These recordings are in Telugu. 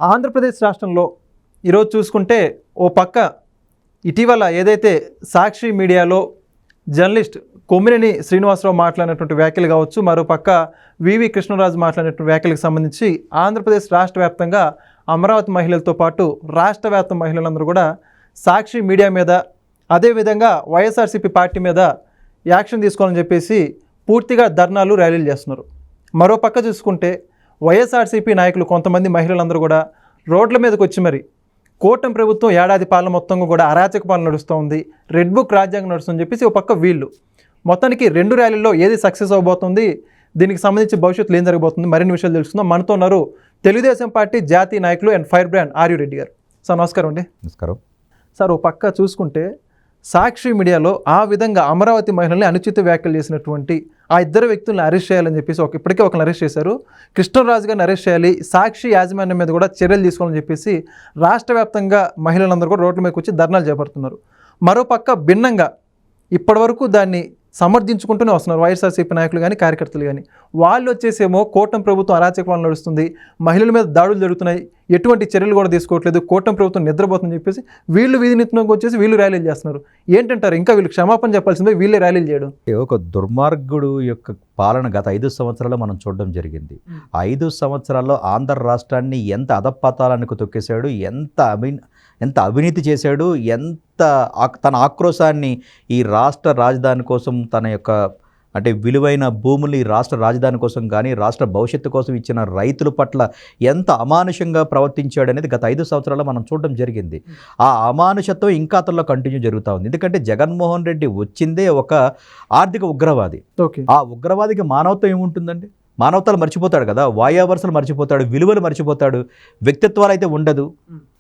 ఆంధ్రప్రదేశ్ రాష్ట్రంలో ఈరోజు చూసుకుంటే ఓ పక్క ఇటీవల ఏదైతే సాక్షి మీడియాలో జర్నలిస్ట్ కొమ్మినేని శ్రీనివాసరావు మాట్లాడినటువంటి వ్యాఖ్యలు కావచ్చు, మరోపక్క వివి కృష్ణరాజు మాట్లాడినటువంటి వ్యాఖ్యలకు సంబంధించి ఆంధ్రప్రదేశ్ రాష్ట్ర వ్యాప్తంగా అమరావతి మహిళలతో పాటు రాష్ట్ర వ్యాప్త మహిళలందరూ కూడా సాక్షి మీడియా మీద, అదేవిధంగా వైఎస్ఆర్సీపీ పార్టీ మీద యాక్షన్ తీసుకోవాలని చెప్పేసి పూర్తిగా ధర్నాలు ర్యాలీలు చేస్తున్నారు. మరోపక్క చూసుకుంటే వైఎస్ఆర్సీపీ నాయకులు కొంతమంది మహిళలందరూ కూడా రోడ్ల మీదకి వచ్చి మరి కూటమి ప్రభుత్వం ఏడాది పాలన మొత్తంగా కూడా అరాచక పాలన నడుస్తూ ఉంది, రెడ్ బుక్ రాజ్యాంగం నడుస్తుందని చెప్పేసి ఒక పక్క వీళ్ళు మొత్తానికి రెండు ర్యాలీల్లో ఏది సక్సెస్ అవబోతుంది, దీనికి సంబంధించి భవిష్యత్తులో ఏం జరగబోతుంది, మరిన్ని విషయాలు తెలుసుకుందాం. మనతో ఉన్నారు తెలుగుదేశం పార్టీ జాతీయ నాయకులు అండ్ ఫైర్ బ్రాండ్ ఆర్యు రెడ్డి గారు. సార్ నమస్కారం అండి. నమస్కారం సార్. ఓ పక్క చూసుకుంటే సాక్షి మీడియాలో ఆ విధంగా అమరావతి మహిళల్ని అనుచిత వ్యాఖ్యలు చేసినటువంటి ఆ ఇద్దరు వ్యక్తులను అరెస్ట్ చేయాలని చెప్పేసి ఇప్పటికే ఒకరిని అరెస్ట్ చేశారు. కృష్ణరాజు గారిని అరెస్ట్ చేయాలి, సాక్షి యాజమాన్యం మీద కూడా చర్యలు తీసుకోవాలని చెప్పేసి రాష్ట్ర వ్యాప్తంగా మహిళలందరూ కూడా రోడ్ల మీదకి వచ్చి ధర్నాలు చేపడుతున్నారు. మరోపక్క భిన్నంగా ఇప్పటివరకు దాన్ని సమర్థించుకుంటూనే వస్తున్నారు వైఎస్ఆర్సీపీ నాయకులు కానీ కార్యకర్తలు కానీ. వాళ్ళు వచ్చేసేమో కూటమి ప్రభుత్వం అరాచక పాలన నడుస్తుంది, మహిళల మీద దాడులు జరుగుతున్నాయి, ఎటువంటి చర్యలు కూడా తీసుకోవట్లేదు, కూటమి ప్రభుత్వం నిద్రపోతుందని చెప్పేసి వీళ్ళు వీధినిత్యంలోకి వచ్చేసి వీళ్ళు ర్యాలీలు చేస్తున్నారు. ఏంటంటారు? ఇంకా వీళ్ళకి క్షమాపణ చెప్పాల్సిందే వీళ్ళే ర్యాలీలు చేయడం. ఒక దుర్మార్గుడు యొక్క పాలన గత 5 సంవత్సరాల్లో మనం చూడడం జరిగింది. 5 సంవత్సరాల్లో ఆంధ్ర రాష్ట్రాన్ని ఎంత అధపతాలకు తొక్కేశాడు, ఎంత అవినీతి చేశాడు, తన ఆక్రోశాన్ని ఈ రాష్ట్ర రాజధాని కోసం, తన యొక్క విలువైన భూములు రాష్ట్ర రాజధాని కోసం కానీ రాష్ట్ర భవిష్యత్తు కోసం ఇచ్చిన రైతుల పట్ల ఎంత అమానుషంగా ప్రవర్తించాడు అనేది గత 5 సంవత్సరాల్లో మనం చూడడం జరిగింది. ఆ అమానుషత్వం ఇంకా అతనిలో కంటిన్యూ జరుగుతూ ఉంది. ఎందుకంటే జగన్మోహన్ రెడ్డి వచ్చిందే ఒక ఆర్థిక ఉగ్రవాది. ఆ ఉగ్రవాదికి మానవత్వం ఏముంటుందండి? మానవతలు మర్చిపోతాడు కదా, వాయావరసలు మర్చిపోతాడు, విలువలు మర్చిపోతాడు, వ్యక్తిత్వాలు అయితే ఉండదు.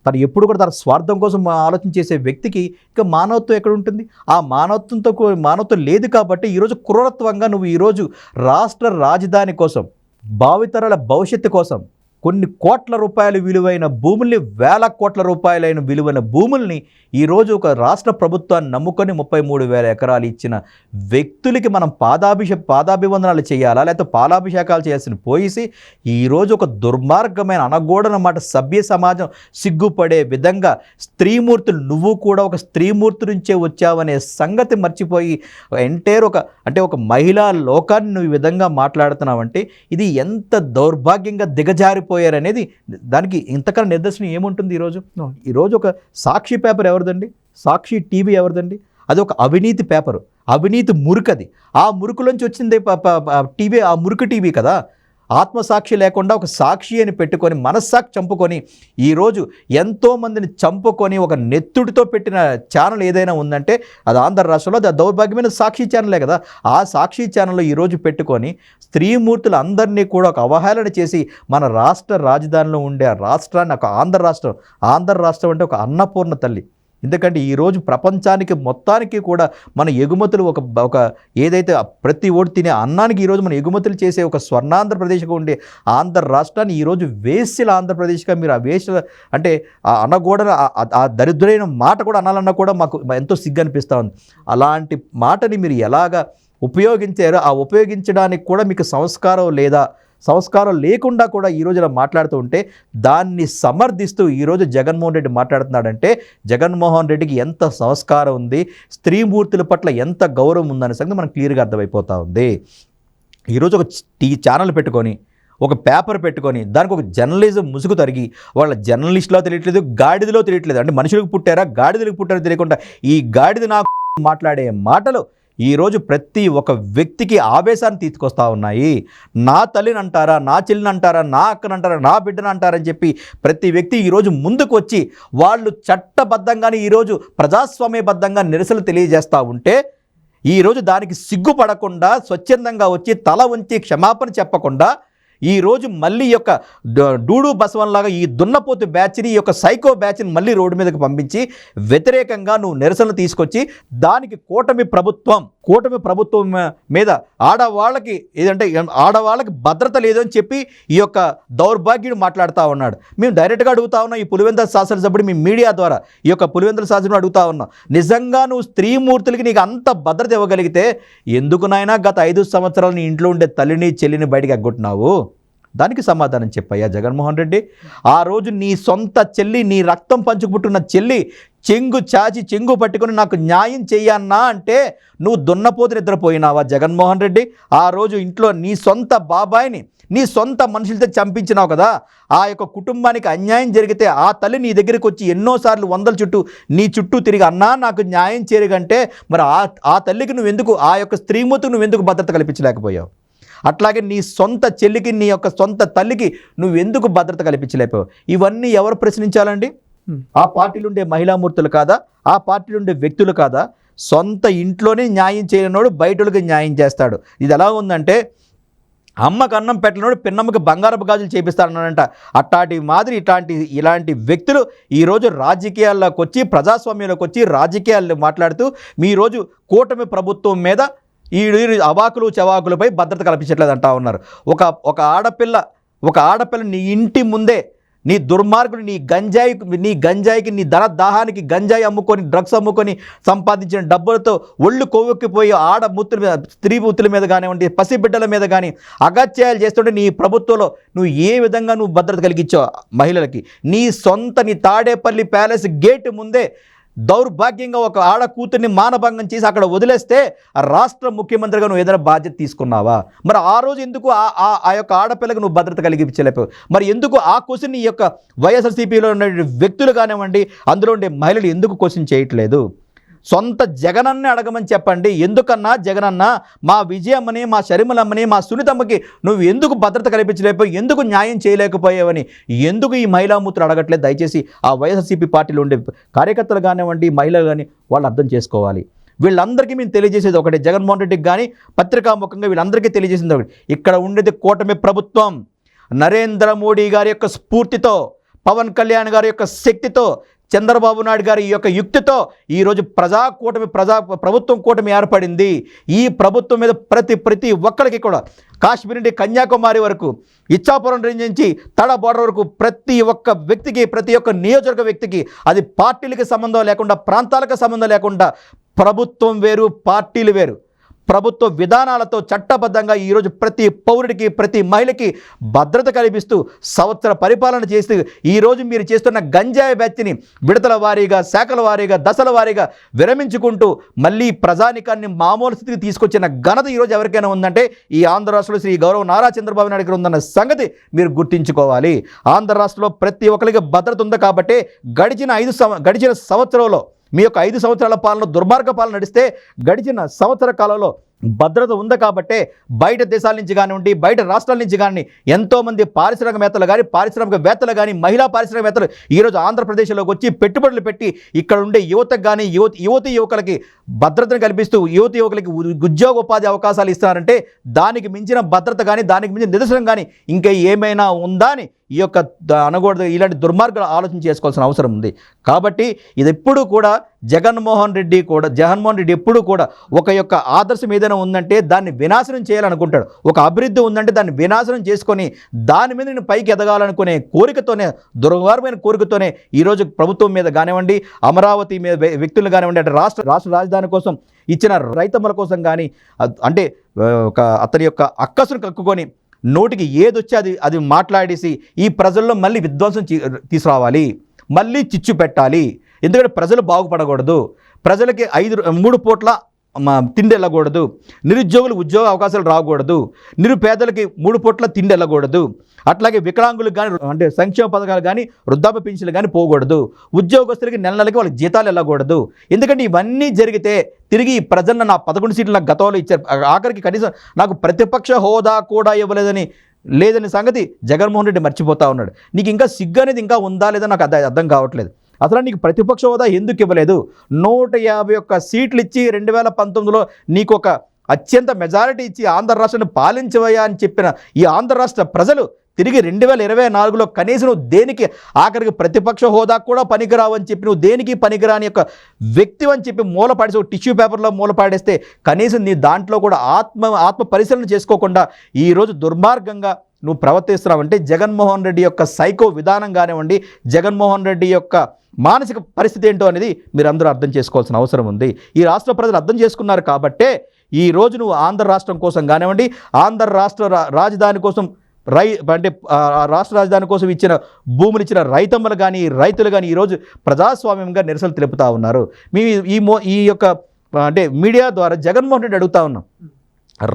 తను ఎప్పుడు కూడా తన స్వార్థం కోసం ఆలోచించేసే వ్యక్తికి ఇంకా మానవత్వం ఎక్కడ ఉంటుంది? ఆ మానవత్వం లేదు కాబట్టి ఈరోజు క్రూరత్వంగా నువ్వు ఈరోజు రాష్ట్ర రాజధాని కోసం, భావితరాల భవిష్యత్తు కోసం కొన్ని కోట్ల రూపాయలు విలువైన భూముల్ని, వేల కోట్ల రూపాయలైన విలువైన భూముల్ని ఈరోజు ఒక రాష్ట్ర ప్రభుత్వాన్ని నమ్ముకొని 33,000 ఎకరాలు ఇచ్చిన వ్యక్తులకి మనం పాదాభివందనాలు చేయాలా, లేకపోతే పాలాభిషేకాలు చేయాల్సిన పోయేసి ఈరోజు ఒక దుర్మార్గమైన అనగూడనమాట సభ్య సమాజం సిగ్గుపడే విధంగా స్త్రీమూర్తులు, నువ్వు కూడా ఒక స్త్రీమూర్తి నుంచే వచ్చావనే సంగతి మర్చిపోయి ఎంటైర్ ఒక మహిళా లోకాన్ని నువ్వు ఈ విధంగా మాట్లాడుతున్నావంటే ఇది ఎంత దౌర్భాగ్యంగా దిగజారిపోయారనేది దానికి ఇంతకన్నా నిదర్శనం ఏముంటుంది? ఈరోజు ఒక సాక్షి పేపర్ ఎవరిదండి? సాక్షి టీవీ ఎవరిదండి? అది ఒక అవినీతి పేపరు, అవినీతి మురుకది. ఆ మురుకులోంచి వచ్చింది టీవీ, ఆ మురుకు టీవీ కదా. ఆత్మసాక్షి లేకుండా ఒక సాక్షి అని పెట్టుకొని మనస్సాక్షి చంపుకొని ఈరోజు ఎంతోమందిని చంపుకొని ఒక నెత్తుడితో పెట్టిన ఛానల్ ఏదైనా ఉందంటే అది ఆంధ్ర రాష్ట్రంలో అది దౌర్భాగ్యమైన సాక్షి ఛానలే కదా. ఆ సాక్షి ఛానల్లో ఈరోజు పెట్టుకొని స్త్రీమూర్తులు అందరినీ కూడా ఒక అవహేళన చేసి మన రాష్ట్ర రాజధానిలో ఉండే రాష్ట్రాన్ని ఒక ఆంధ్ర రాష్ట్రం అంటే ఒక అన్నపూర్ణ తల్లి. ఎందుకంటే ఈరోజు ప్రపంచానికి మొత్తానికి కూడా మన ఎగుమతులు ఒక ఏదైతే ప్రతి ఓడి తినే అన్నానికి ఈరోజు మన ఎగుమతులు చేసే ఒక స్వర్ణాంధ్రప్రదేశ్గా ఉండే ఆంధ్ర రాష్ట్రాన్ని ఈరోజు వేశ్యల ఆంధ్రప్రదేశ్గా మీరు ఆ వేశ్యల ఆ అనగూడన ఆ దరిద్రైన మాట కూడా అనాలన్నా కూడా మాకు ఎంతో సిగ్గు అనిపిస్తూ ఉంది. అలాంటి మాటని మీరు ఎలాగా ఉపయోగించారో ఆ ఉపయోగించడానికి కూడా మీకు సంస్కారం లేకుండా కూడా ఈరోజు ఇలా మాట్లాడుతూ ఉంటే దాన్ని సమర్థిస్తూ ఈరోజు జగన్మోహన్ రెడ్డి మాట్లాడుతున్నాడంటే జగన్మోహన్ రెడ్డికి ఎంత సంస్కారం ఉంది, స్త్రీమూర్తుల పట్ల ఎంత గౌరవం ఉందనే సంగతి మనకు క్లియర్గా అర్థమైపోతూ ఉంది. ఈరోజు ఒక ఛానల్ పెట్టుకొని, ఒక పేపర్ పెట్టుకొని దానికి ఒక జర్నలిజం ముసుగు తరిగి వాళ్ళ జర్నలిస్టులో తెలియట్లేదు, గాడిదలో తెలియట్లేదు. మనుషులకు పుట్టారా గాడిదలకు పుట్టారో తెలియకుండా ఈ గాడిద నాకు మాట్లాడే మాటలు ఈరోజు ప్రతి ఒక్క వ్యక్తికి ఆవేశాన్ని తీసుకొస్తూ ఉన్నాయి. నా తల్లిని అంటారా, నా చెల్లిని అంటారా, నా అక్కని అంటారా, నా బిడ్డను అంటారని చెప్పి ప్రతి వ్యక్తి ఈరోజు ముందుకు వచ్చి వాళ్ళు చట్టబద్ధంగానే ఈరోజు ప్రజాస్వామ్యబద్ధంగా నిరసనలు తెలియజేస్తూ ఉంటే ఈరోజు దానికి సిగ్గుపడకుండా స్వచ్ఛందంగా వచ్చి తల ఉంచి క్షమాపణ చెప్పకుండా ఈరోజు మళ్ళీ యొక్క డూడు బసవన్లాగా ఈ దున్నపోతు బ్యాచ్ని, ఈ యొక్క సైకో బ్యాచ్ని మళ్ళీ రోడ్డు మీదకి పంపించి వ్యతిరేకంగా నువ్వు నిరసనలు తీసుకొచ్చి దానికి కూటమి ప్రభుత్వం మీద ఆడవాళ్ళకి భద్రత లేదని చెప్పి ఈ యొక్క దౌర్భాగ్యుడు మాట్లాడుతూ ఉన్నాడు. మేము డైరెక్ట్గా అడుగుతా ఉన్నాం, ఈ పులివెందుల శాసనసభ్యుడు మీ మీడియా ద్వారా ఈ యొక్క పులివెందుల శాసనసభ్యుడు అడుగుతా ఉన్నాం, నిజంగా నువ్వు స్త్రీమూర్తులకి నీకు అంత భద్రత ఇవ్వగలిగితే ఎందుకు నాయనా గత 5 సంవత్సరాలు నీ ఇంట్లో ఉండే తల్లిని చెల్లిని బయటికి ఎగ్గొట్టినావు? దానికి సమాధానం చెప్పయ్యా జగన్మోహన్ రెడ్డి. ఆ రోజు నీ సొంత చెల్లి, నీ రక్తం పంచుకుపుట్టున్న చెల్లి చెంగు చాచి చెంగు పట్టుకుని నాకు న్యాయం చెయ్యన్నా అంటే నువ్వు దున్నపోతు నిద్రపోయినావా జగన్మోహన్ రెడ్డి? ఆ రోజు ఇంట్లో నీ సొంత బాబాయిని నీ సొంత మనుషులతో చంపించినావు కదా. ఆ యొక్క కుటుంబానికి అన్యాయం జరిగితే ఆ తల్లి నీ దగ్గరికి వచ్చి ఎన్నోసార్లు నీ చుట్టూ తిరిగి అన్నా నాకు న్యాయం చేయగంటే మరి ఆ తల్లికి నువ్వెందుకు, ఆ యొక్క స్త్రీమూర్తికి నువ్వెందుకు భద్రత కల్పించలేకపోయావు? అట్లాగే నీ సొంత చెల్లికి, నీ యొక్క సొంత తల్లికి నువ్వెందుకు భద్రత కల్పించలేకపోయావు? ఇవన్నీ ఎవరు ప్రశ్నించాలండి? ఆ పార్టీలు ఉండే మహిళామూర్తులు కాదా? ఆ పార్టీలు ఉండే వ్యక్తులు కాదా? సొంత ఇంట్లోనే న్యాయం చేయనోడు బయటలకు న్యాయం చేస్తాడు. ఇది ఎలా ఉందంటే అమ్మకు అన్నం పెట్టినోడు పిన్నమ్మకి బంగారపు గాజులు చేపిస్తాడన్నాడంట. అట్టాటి మాదిరి ఇలాంటి వ్యక్తులు ఈరోజు రాజకీయాల్లోకి వచ్చి, ప్రజాస్వామ్యంలోకి వచ్చి రాజకీయాల్లో మాట్లాడుతూ ఈరోజు కూటమి ప్రభుత్వం మీద ఈ అవాకులు చవాకులపై భద్రత కల్పించట్లేదు అంటా ఉన్నారు. ఒక ఆడపిల్ల నీ ఇంటి ముందే నీ దుర్మార్గులు నీ గంజాయికి నీ ధన దాహానికి గంజాయి అమ్ముకొని డ్రగ్స్ అమ్ముకొని సంపాదించిన డబ్బులతో ఒళ్ళు కొవ్వెక్కిపోయి స్త్రీ మూర్తుల మీద కానివ్వండి, పసిబిడ్డల మీద కానీ అగత్యాలు చేస్తుంటే నీ ప్రభుత్వంలో నువ్వు ఏ విధంగా నువ్వు భద్రత కలిగించావు మహిళలకి? నీ తాడేపల్లి ప్యాలెస్ గేటు ముందే దౌర్భాగ్యంగా ఒక ఆడ కూతుర్ని మానభంగం చేసి అక్కడ వదిలేస్తే రాష్ట్ర ముఖ్యమంత్రిగా నువ్వు ఏదైనా బాధ్యత తీసుకున్నావా? మరి ఆ రోజు ఎందుకు ఆ యొక్క ఆడపిల్లకి నువ్వు భద్రత కలిగించలేవు? మరి ఎందుకు ఆ క్వశ్చన్ ఈ యొక్క వైఎస్ఆర్సీపీలో ఉన్న వ్యక్తులు కానివ్వండి, అందులో ఉండే మహిళలు ఎందుకు క్వశ్చన్ చేయట్లేదు? సొంత జగనన్నే అడగమని చెప్పండి. ఎందుకన్నా జగనన్న మా విజయమ్మని, మా షర్మిలమ్మని, మా సునీతమ్మకి నువ్వు ఎందుకు భద్రత కల్పించలేకపోయి, ఎందుకు న్యాయం చేయలేకపోయావని ఎందుకు ఈ మహిళామూర్తులు అడగట్లేదు? దయచేసి ఆ వైఎస్ఆర్సీపీ పార్టీలో ఉండే కార్యకర్తలు కానివ్వండి, మహిళలు కానీ వాళ్ళు అర్థం చేసుకోవాలి. వీళ్ళందరికీ మేము తెలియజేసేది ఒకటి, జగన్మోహన్ రెడ్డికి కానీ పత్రికాముఖంగా వీళ్ళందరికీ తెలియజేసింది ఒకటి, ఇక్కడ ఉండేది కూటమి ప్రభుత్వం. నరేంద్ర మోడీ గారి యొక్క స్ఫూర్తితో, పవన్ కళ్యాణ్ గారి యొక్క శక్తితో, చంద్రబాబు నాయుడు గారి ఈ యొక్క యుక్తితో ఈరోజు ప్రభుత్వం కూటమి ఏర్పడింది. ఈ ప్రభుత్వం మీద ప్రతి ఒక్కరికి కూడా కాశ్మీర్ నుండి కన్యాకుమారి వరకు, ఇచ్చాపురం రేంజ్ నుంచి తడ బోర్డర్ వరకు ప్రతి ఒక్క వ్యక్తికి, ప్రతి ఒక్క నియోజకవర్గ వ్యక్తికి, అది పార్టీలకి సంబంధం లేకుండా, ప్రాంతాలకు సంబంధం లేకుండా, ప్రభుత్వం వేరు పార్టీలు వేరు, ప్రభుత్వ విధానాలతో చట్టబద్ధంగా ఈరోజు ప్రతి పౌరుడికి, ప్రతి మహిళకి భద్రత కల్పిస్తూ సంవత్సర పరిపాలన చేస్తూ ఈరోజు మీరు చేస్తున్న గంజాయి బ్యాచ్ని విడతల వారీగా, శాఖల వారీగా, దశల వారీగా విరమించుకుంటూ మళ్ళీ ప్రజానికాన్ని మామూలు స్థితికి తీసుకొచ్చిన ఘనత ఈరోజు ఎవరికైనా ఉందంటే ఈ ఆంధ్ర రాష్ట్రంలో శ్రీ గౌరవ నారా చంద్రబాబు నాయుడు గారు ఉందన్న సంగతి మీరు గుర్తించుకోవాలి. ఆంధ్ర రాష్ట్రంలో ప్రతి ఒక్కరికి భద్రత ఉంది కాబట్టి గడిచిన సంవత్సరంలో మీ యొక్క 5 సంవత్సరాల పాలన దుర్మార్గ పాలన నడిస్తే గడిచిన సంవత్సర కాలంలో భద్రత ఉంది కాబట్టే బయట దేశాల నుంచి కానివ్వండి, బయట రాష్ట్రాల నుంచి కానీ ఎంతోమంది పారిశ్రామికవేత్తలు కానీ, పారిశ్రామికవేత్తలు కానీ, మహిళా పారిశ్రామికవేత్తలు ఈరోజు ఆంధ్రప్రదేశ్లోకి వచ్చి పెట్టుబడులు పెట్టి ఇక్కడ ఉండే యువతకు కానీ, యువకులకి భద్రతను కల్పిస్తూ యువకులకి ఉద్యోగ ఉపాధి అవకాశాలు ఇస్తున్నారంటే దానికి మించిన భద్రత కానీ, దానికి మించిన నిదర్శనం కానీ ఇంకా ఏమైనా ఉందా అని ఈ యొక్క అనకూడదు, ఇలాంటి దుర్మార్గాలు ఆలోచన చేసుకోవాల్సిన అవసరం ఉంది. కాబట్టి ఇది ఎప్పుడు కూడా జగన్మోహన్ రెడ్డి ఎప్పుడు కూడా ఒక యొక్క ఆదర్శం ఏదైనా ఉందంటే దాన్ని వినాశనం చేయాలనుకుంటాడు. ఒక అభివృద్ధి ఉందంటే దాన్ని వినాశనం చేసుకొని దాని మీద నేను పైకి ఎదగాలనుకునే కోరికతోనే, దుర్మార్గమైన కోరికతోనే ఈరోజు ప్రభుత్వం మీద కానివ్వండి, అమరావతి మీద వ్యక్తులు కానివ్వండి, అంటే రాష్ట్ర రాజధాని కోసం ఇచ్చిన రైతమ్మల కోసం కానీ, అంటే అతని యొక్క అక్కసును కక్కుకొని నోటికి ఏదొచ్చి అది మాట్లాడేసి ఈ ప్రజల్లో మళ్ళీ విధ్వంసం తీసుకురావాలి, మళ్ళీ చిచ్చు పెట్టాలి. ఎందుకంటే ప్రజలు బాగుపడకూడదు, ప్రజలకి 3 పూట్ల తిండి వెళ్ళకూడదు, నిరుద్యోగులకు ఉద్యోగ అవకాశాలు రాకూడదు, నిరుపేదలకి 3 పూట్ల తిండి వెళ్ళకూడదు, అట్లాగే వికలాంగులకు కానీ, అంటే సంక్షేమ పథకాలు కానీ, వృద్ధాప్య పెన్షన్లు కానీ పోకూడదు, ఉద్యోగస్తులకి నెలకి వాళ్ళకి జీతాలు వెళ్ళకూడదు. ఎందుకంటే ఇవన్నీ జరిగితే తిరిగి ఈ ప్రజలను నా 11 సీట్లు నాకు గతంలో ఇచ్చారు, ఆఖరికి కనీసం నాకు ప్రతిపక్ష హోదా కూడా లేదని సంగతి జగన్మోహన్ రెడ్డి మర్చిపోతా ఉన్నాడు. నీకు ఇంకా సిగ్గు అనేది ఇంకా ఉందా లేదా నాకు అర్థం కావట్లేదు. అసలు నీకు ప్రతిపక్ష హోదా ఎందుకు ఇవ్వలేదు? 151 సీట్లు ఇచ్చి 2019లో నీకు ఒక అత్యంత మెజారిటీ ఇచ్చి ఆంధ్ర రాష్ట్రాన్ని పాలించవయ్యా అని చెప్పిన ఈ ఆంధ్ర రాష్ట్ర ప్రజలు తిరిగి 2024లో కనీసం నువ్వు దేనికి, ఆఖరికి ప్రతిపక్ష హోదా కూడా పనికిరావని చెప్పి, నువ్వు దేనికి పనికిరాని యొక్క వ్యక్తి అని చెప్పి మూలపాడేసి ఒక టిష్యూ పేపర్లో మూలపాడేస్తే కనీసం నీ దాంట్లో కూడా ఆత్మ పరిశీలన చేసుకోకుండా ఈరోజు దుర్మార్గంగా నువ్వు ప్రవర్తిస్తున్నావంటే జగన్మోహన్ రెడ్డి యొక్క సైకో విధానం కానివ్వండి, జగన్మోహన్ రెడ్డి యొక్క మానసిక పరిస్థితి ఏంటో అనేది మీరు అందరూ అర్థం చేసుకోవాల్సిన అవసరం ఉంది. ఈ రాష్ట్ర ప్రజలు అర్థం చేసుకున్నారు కాబట్టే ఈరోజు నువ్వు ఆంధ్ర రాష్ట్రం కోసం కానివ్వండి, ఆంధ్ర రాష్ట్ర రాజధాని కోసం అంటే రాష్ట్ర రాజధాని కోసం ఇచ్చిన భూములు ఇచ్చిన రైతమ్మలు కానీ రైతులు కానీ ఈరోజు ప్రజాస్వామ్యంగా నిరసనలు తెలుపుతూ ఉన్నారు. మేము ఈ యొక్క అంటే మీడియా ద్వారా జగన్మోహన్ రెడ్డి అడుగుతా ఉన్నాం,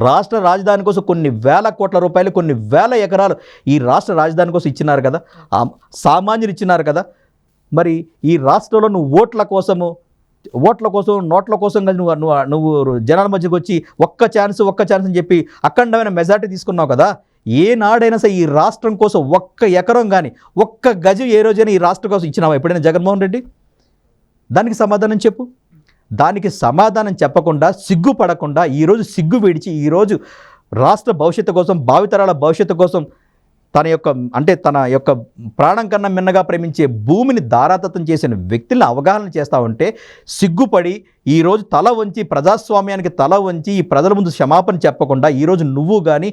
రాష్ట్ర రాజధాని కోసం కొన్ని వేల కోట్ల రూపాయలు, కొన్ని వేల ఎకరాలు ఈ రాష్ట్ర రాజధాని కోసం ఇచ్చినారు కదా, సామాన్యులు ఇచ్చినారు కదా. మరి ఈ రాష్ట్రంలో నువ్వు ఓట్ల కోసం నోట్ల కోసం నువ్వు జనాల మధ్యకి వచ్చి ఒక్క ఛాన్స్ అని చెప్పి అఖండమైన మెజార్టీ తీసుకున్నావు కదా. ఏనాడైనా సరే ఈ రాష్ట్రం కోసం ఒక్క ఎకరం కానీ ఒక్క గజం ఏ రోజైనా ఈ రాష్ట్రం కోసం ఇచ్చినావా ఎప్పుడైనా జగన్మోహన్ రెడ్డి? దానికి సమాధానం చెప్పు. దానికి సమాధానం చెప్పకుండా, సిగ్గుపడకుండా, ఈరోజు సిగ్గు విడిచి ఈరోజు రాష్ట్ర భవిష్యత్తు కోసం, భావితరాల భవిష్యత్తు కోసం తన యొక్క ప్రాణం కన్నా మిన్నగా ప్రేమించే భూమిని దారాదత్తం చేసిన వ్యక్తులను అవగాహన చేస్తూ ఉంటే సిగ్గుపడి ఈరోజు తల వంచి, ప్రజాస్వామ్యానికి తల వంచి ఈ ప్రజల ముందు క్షమాపణ చెప్పకుండా ఈరోజు నువ్వు కానీ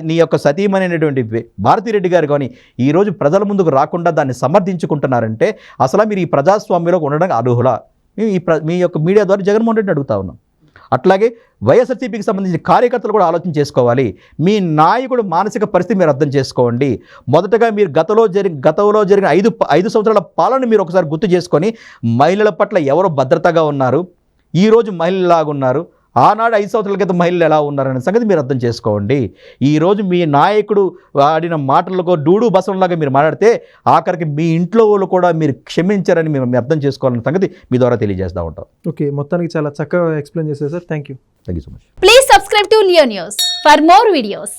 నీ యొక్క సతీమణైనటువంటి భారతిరెడ్డి గారు కానీ ఈరోజు ప్రజల ముందుకు రాకుండా దాన్ని సమర్థించుకుంటున్నారంటే అసలు మీరు ఈ ప్రజాస్వామ్యంలో ఉండడానికి అర్హులా? మీ యొక్క మీడియా ద్వారా జగన్మోహన్ రెడ్డిని అడుగుతా ఉన్నాం. అట్లాగే వైఎస్ఆర్సీపీకి సంబంధించిన కార్యకర్తలు కూడా ఆలోచన చేసుకోవాలి. మీ నాయకుడు మానసిక పరిస్థితి మీరు అర్థం చేసుకోండి. మొదటగా మీరు గతంలో జరిగిన 5 సంవత్సరాల పాలన మీరు ఒకసారి గుర్తు చేసుకొని మహిళల పట్ల ఎవరు భద్రతగా ఉన్నారు, ఈరోజు మహిళలాగా ఉన్నారు, ఆనాడు 5 సంవత్సరాల క్రితం మహిళలు ఎలా ఉన్నారనే సంగతి మీరు అర్థం చేసుకోండి. ఈరోజు మీ నాయకుడు ఆడిన మాటలకు డూడు బసంలాగా మీరు మాట్లాడితే ఆఖరికి మీ ఇంట్లో వాళ్ళు కూడా మీరు క్షమించారని మీరు అర్థం చేసుకోవాలన్న సంగతి మీ ద్వారా తెలియజేస్తూ ఉంటాం. ఓకే, మొత్తానికి చాలా చక్కగా ఎక్స్ప్లెయిన్ చేశారు sir. Thank you so much. Please subscribe to Leo news for more videos.